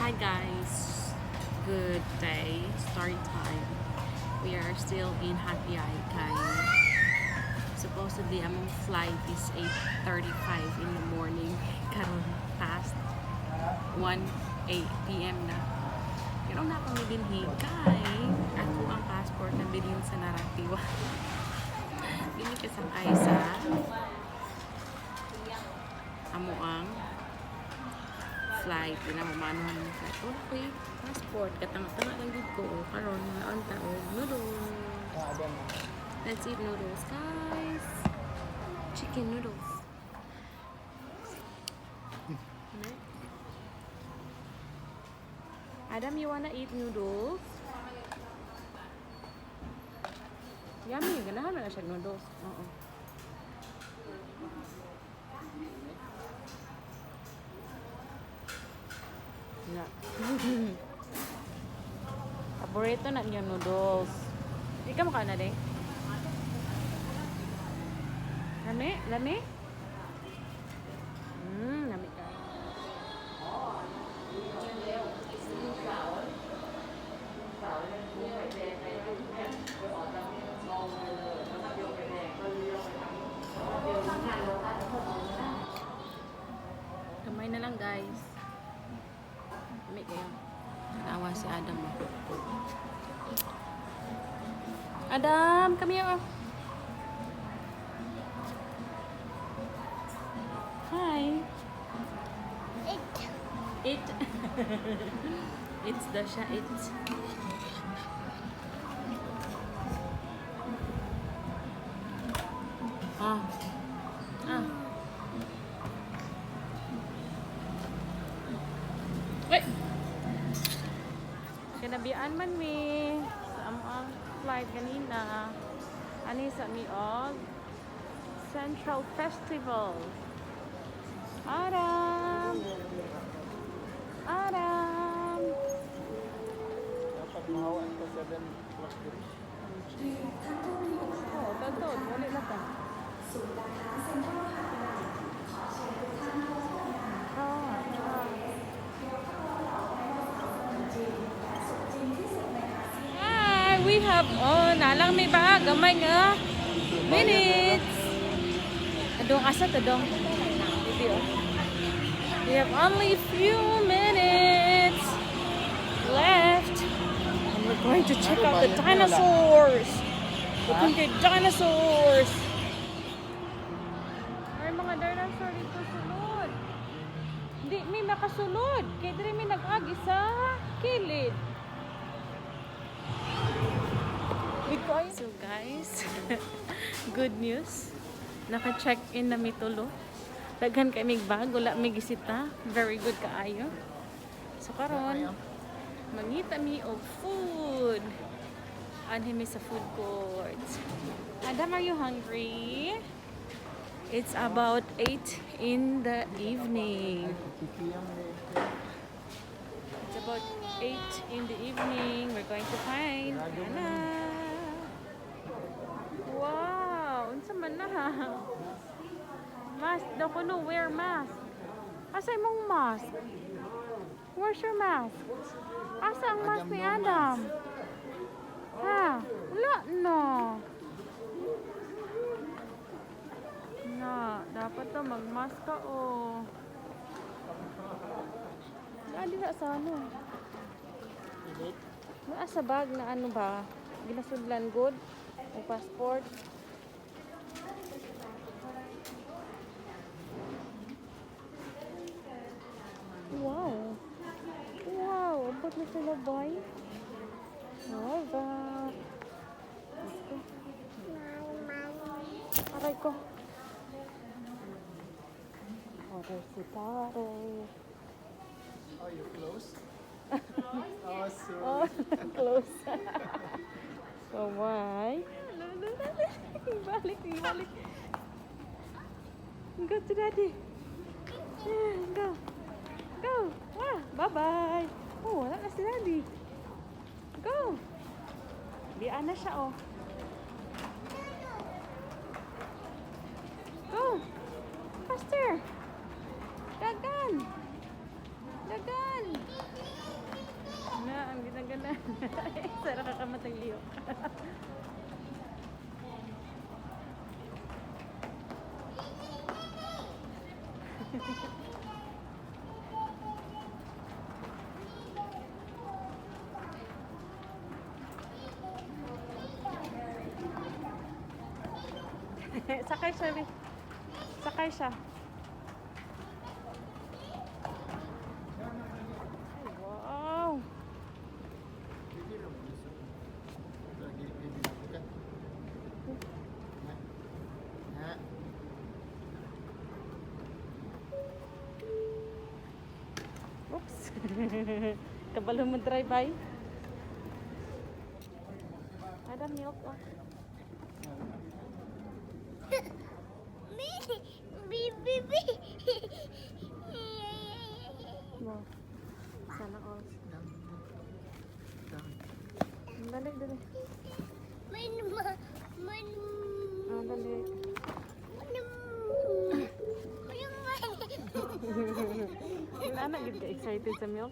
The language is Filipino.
Hi guys, good day, story time. We are still in Happy Kay. Supposedly, among flight is 8:35 in the morning. Karon past 1 p.m. na. Pero na kami din hikay. Ako ang passport na bilhin sa Naratiwa. Bili ka sa Kaisa. Amo ang flight, pinamamanuhan ng flight. Okay, passport, katanga-tanga lang dito ko. Karon, naon taon, noodles. Let's eat noodles, guys. Chicken noodles. Adam, you wanna eat noodles? Yummy, ganahan na siya noodles. Oo. Na. Paborito na niyo noodles. Ikaw mo ka na din? Lami? Lami? Lami ka. Kamay na lang, guys. Lami kayo. Naawa si Adam. Adam, come here. Hi. It. It's the it. Ah. Wait. Kinabian man mi sa among flight kanina. Ani sa mi og Central Festival. Adam. Dapat mahawaan ka 7 o'clock dito. Oh, tanto, ulit lang ka. Hi, we have, nalang may bag, gamay nga. Minutes. Adong asa to dong. Video. We have only few minutes left. And we're going to check out the dinosaurs. Looking at dinosaurs. Ay, mga dinosaur dito sulod. Hindi, may nakasulod. Kaya diri may nag-agi sa kilid. So guys, good news. Naka-check-in na mitulo. Daghan kay mig bag, wala mig gisita. Very good kaayo. So karon, mangita mi og food. Anhin mi sa food court. Adam, are you hungry? It's about 8 in the evening. It's about 8 in the evening. We're going to find Anna. Wow, unsa man na ha? Mask, daw ko no wear mask. Asa imong mask? Where's your mask? Asa ang mask ni Adam? Ha? Wala no. Na, dapat to magmask ka o. Adi na sa ano? Naa sa bag na ano ba? Ginasudlan good? O passport? Wow. Wow, abot na sila boy. Oh, ba. Aray ko. Aray si Taro. Are you close? Oh, sorry. Oh, close. So why? Balik. Go to daddy. Go. Go. Wah, bye-bye. Oh, wala na si daddy. Go. Diyan na siya, oh. Go. Faster. Dagan. Sarap kakamatay liyo. Sakay siya, Bi. Sakay siya. Ay, wow. Hindi naman isa. Lagi bibigyan. Ha? Oops. Kabalo mo drive by. Ada milk oh. Wow. Sana all. Dali, dali. Ah, dali. Yung anak gid ka excited sa milk.